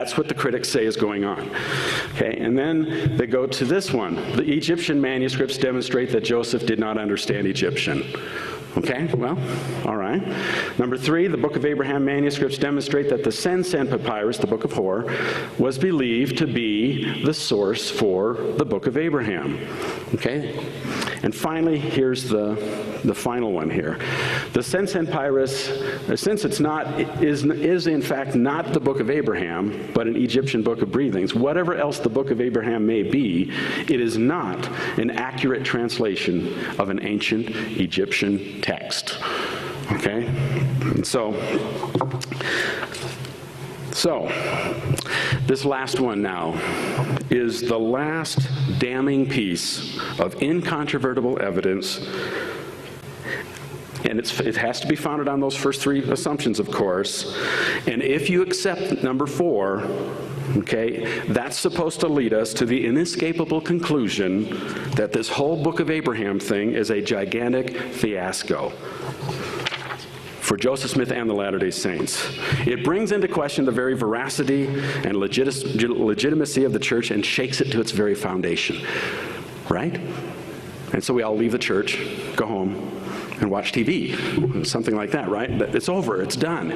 That's what the critics say is going on. Okay, and then they go to this one. The Egyptian manuscripts demonstrate that Joseph did not understand Egyptian. Okay, well, all right. Number 3, the Book of Abraham manuscripts demonstrate that the Sen Papyrus, the Book of Hor, was believed to be the source for the Book of Abraham. Okay, and finally, here's the final one here. The Sen Papyrus, since it's not, is in fact not the Book of Abraham, but an Egyptian book of breathings, whatever else the Book of Abraham may be, it is not an accurate translation of an ancient Egyptian text. Okay? And so this last one now is the last damning piece of incontrovertible evidence, and it has to be founded on those first 3 assumptions, of course. And if you accept number 4, okay, that's supposed to lead us to the inescapable conclusion that this whole Book of Abraham thing is a gigantic fiasco for Joseph Smith and the Latter-day Saints. It brings into question the very veracity and legitimacy of the church and shakes it to its very foundation, right? And so we all leave the church, go home, and watch TV, something like that, right? It's over, it's done,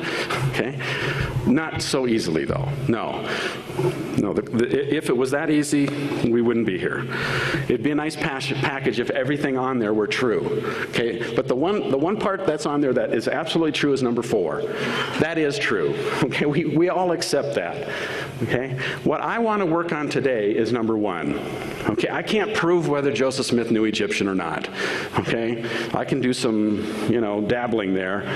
okay? Not so easily, though. No, if it was that easy, we wouldn't be here. It'd be a nice package if everything on there were true, okay? But the one part that's on there that is absolutely true is number 4. That is true, okay? We all accept that, okay? What I want to work on today is number 1, okay? I can't prove whether Joseph Smith knew Egyptian or not, okay? I can do some, dabbling there.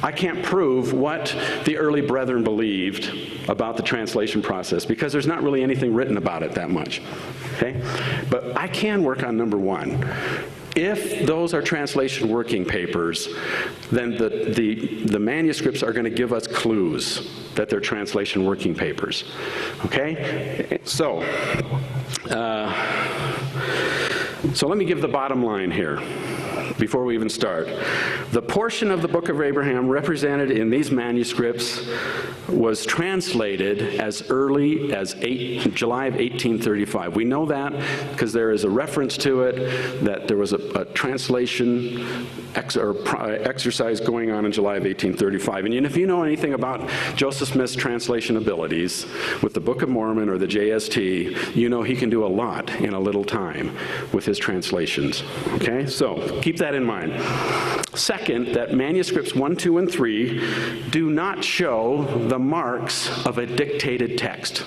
I can't prove what the early brethren believed about the translation process because there's not really anything written about it that much, okay? But I can work on number 1. If those are translation working papers, then the manuscripts are going to give us clues that they're translation working papers, okay? So let me give the bottom line here before we even start. The portion of the Book of Abraham represented in these manuscripts was translated as early as July of 1835. We know that because there is a reference to it, that there was a translation exercise going on in July of 1835. And if you know anything about Joseph Smith's translation abilities with the Book of Mormon or the JST, you know he can do a lot in a little time with his translations. Okay, so keep that in mind. Second, that manuscripts 1, 2, and 3 do not show the marks of a dictated text.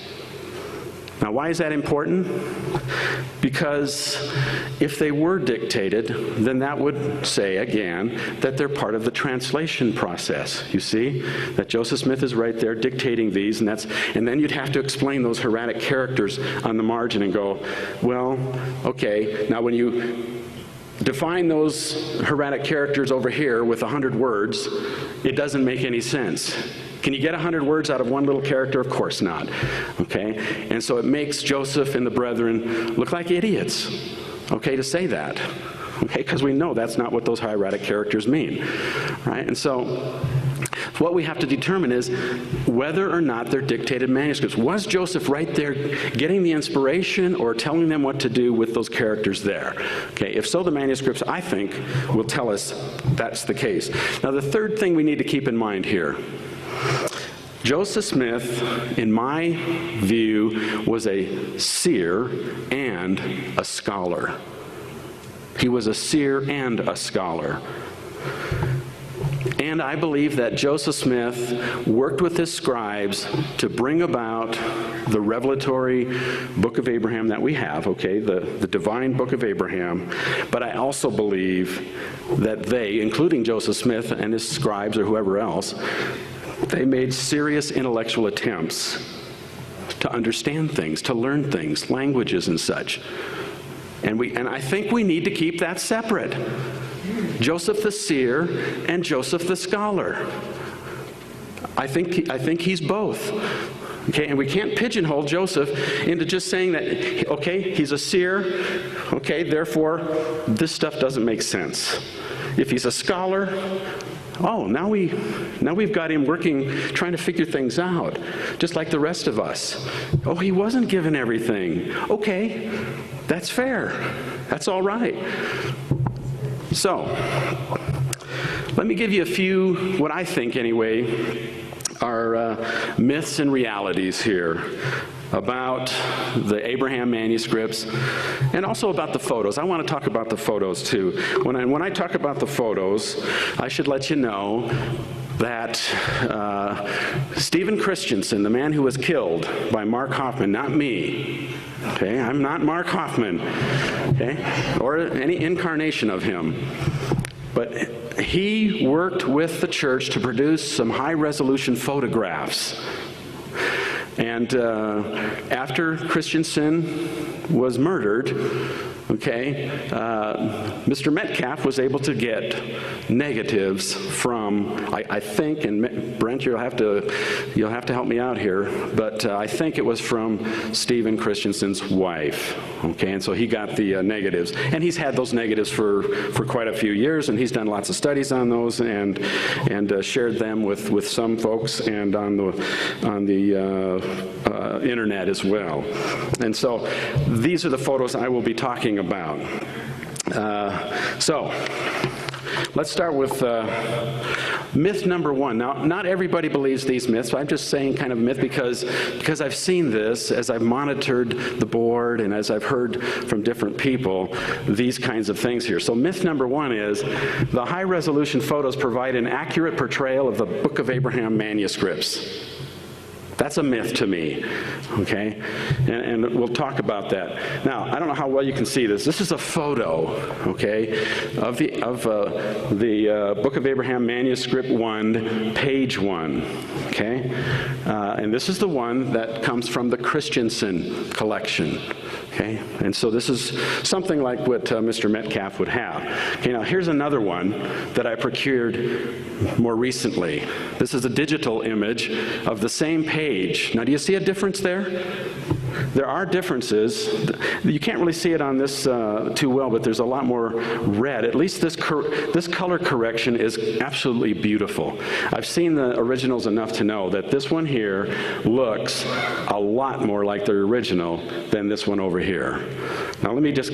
Now, why is that important? Because if they were dictated, then that would say, again, that they're part of the translation process. You see? That Joseph Smith is right there dictating these, and then you'd have to explain those hieratic characters on the margin and go, well, okay, now when you define those hieratic characters over here with 100 words, it doesn't make any sense. Can you get 100 words out of one little character? Of course not. Okay? And so it makes Joseph and the brethren look like idiots, okay, to say that. Okay? Because we know that's not what those hieratic characters mean. Right? And so what we have to determine is whether or not they're dictated manuscripts. Was Joseph right there getting the inspiration or telling them what to do with those characters there? Okay, if so, the manuscripts, I think, will tell us that's the case. Now, the third thing we need to keep in mind here, Joseph Smith, in my view, was a seer and a scholar. He was a seer and a scholar. And I believe that Joseph Smith worked with his scribes to bring about the revelatory Book of Abraham that we have, okay, the divine Book of Abraham. But I also believe that they, including Joseph Smith and his scribes or whoever else, they made serious intellectual attempts to understand things, to learn things, languages and such. And I think we need to keep that separate. Joseph the seer and Joseph the scholar. I think he's both. Okay, and we can't pigeonhole Joseph into just saying that, okay, he's a seer, okay, therefore this stuff doesn't make sense. If he's a scholar, Oh, now we've got him working, trying to figure things out, just like the rest of us. Oh, he wasn't given everything. Okay, that's fair. That's all right. So, let me give you a few, what I think anyway, are myths and realities here about the Abraham manuscripts and also about the photos. I want to talk about the photos too. When I talk about the photos, I should let you know that Stephen Christensen, the man who was killed by Mark Hoffman, not me, okay? I'm not Mark Hoffman, okay? Or any incarnation of him. But he worked with the church to produce some high-resolution photographs. And after Christensen was murdered, okay, Mr. Metcalf was able to get negatives from, I think, and Brent, you'll have to help me out here, but I think it was from Stephen Christensen's wife, okay, and so he got the negatives, and he's had those negatives for quite a few years, and he's done lots of studies on those and shared them with some folks and on the internet as well. And so these are the photos I will be talking about. So let's start with myth number one. Now, not everybody believes these myths, but I'm just saying kind of myth because I've seen this as I've monitored the board and as I've heard from different people, these kinds of things here. So myth number one is the high-resolution photos provide an accurate portrayal of the Book of Abraham manuscripts. That's a myth to me, okay? And we'll talk about that. Now, I don't know how well you can see this. This is a photo, okay, of the Book of Abraham Manuscript 1, page 1, okay? And this is the one that comes from the Christensen collection, okay? And so this is something like what Mr. Metcalf would have. Okay, now here's another one that I procured more recently. This is a digital image of the same page. Now, do you see a difference there? There are differences. You can't really see it on this too well, but there's a lot more red. At least this color correction is absolutely beautiful. I've seen the originals enough to know that this one here looks a lot more like the original than this one over here. Now let me just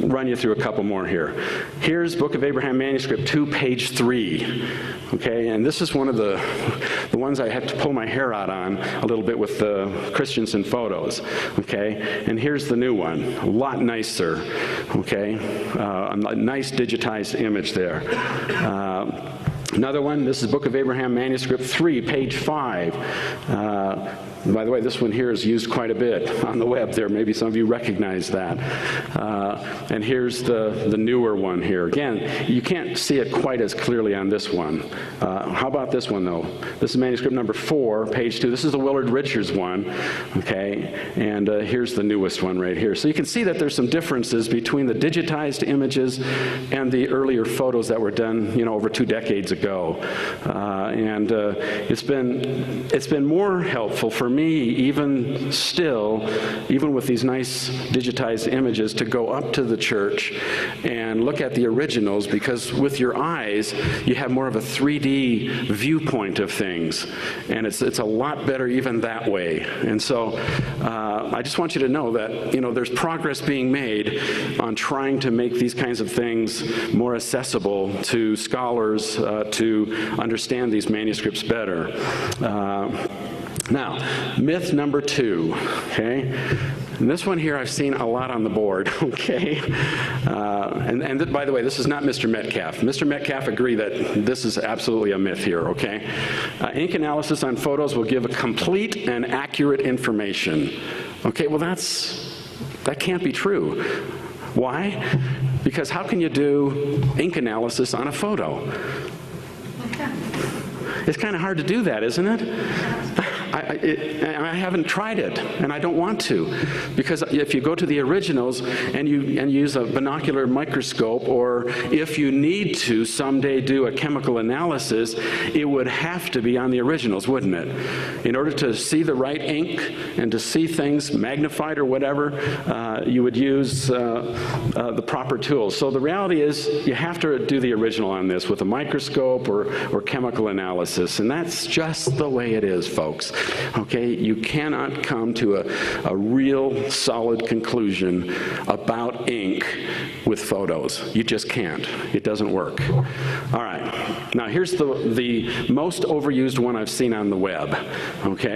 run you through a couple more here. Here's Book of Abraham Manuscript 2, page 3. Okay, and this is one of the ones I have to pull my hair out on a little bit with the Christensen photos. Okay, and here's the new one, a lot nicer. Okay, a nice digitized image there. Another one, this is Book of Abraham Manuscript 3, page 5. By the way, this one here is used quite a bit on the web there. Maybe some of you recognize that. And here's the newer one here. Again, you can't see it quite as clearly on this one. How about this one, though? This is manuscript number 4, page 2. This is the Willard Richards one, okay? And here's the newest one right here. So you can see that there's some differences between the digitized images and the earlier photos that were done, you know, over 2 decades ago. It's been more helpful for me, even still, even with these nice digitized images, to go up to the church and look at the originals, because with your eyes, you have more of a 3D viewpoint of things, and it's a lot better even that way. And so I just want you to know that, you know, there's progress being made on trying to make these kinds of things more accessible to scholars to understand these manuscripts better. Now, myth number 2, okay? And this one here I've seen a lot on the board, okay? By the way, this is not Mr. Metcalf. Mr. Metcalf agreed that this is absolutely a myth here, okay? Ink analysis on photos will give a complete and accurate information. Okay, well that can't be true. Why? Because how can you do ink analysis on a photo? It's kind of hard to do that, isn't it? I haven't tried it, and I don't want to, because if you go to the originals and you use a binocular microscope, or if you need to someday do a chemical analysis, it would have to be on the originals, wouldn't it? In order to see the right ink and to see things magnified or whatever, you would use the proper tools. So the reality is you have to do the original on this with a microscope or chemical analysis, and that's just the way it is, folks. Okay, you cannot come to a real solid conclusion about ink with photos. You just can't. It doesn't work. All right, now here's the most overused one I've seen on the web, okay?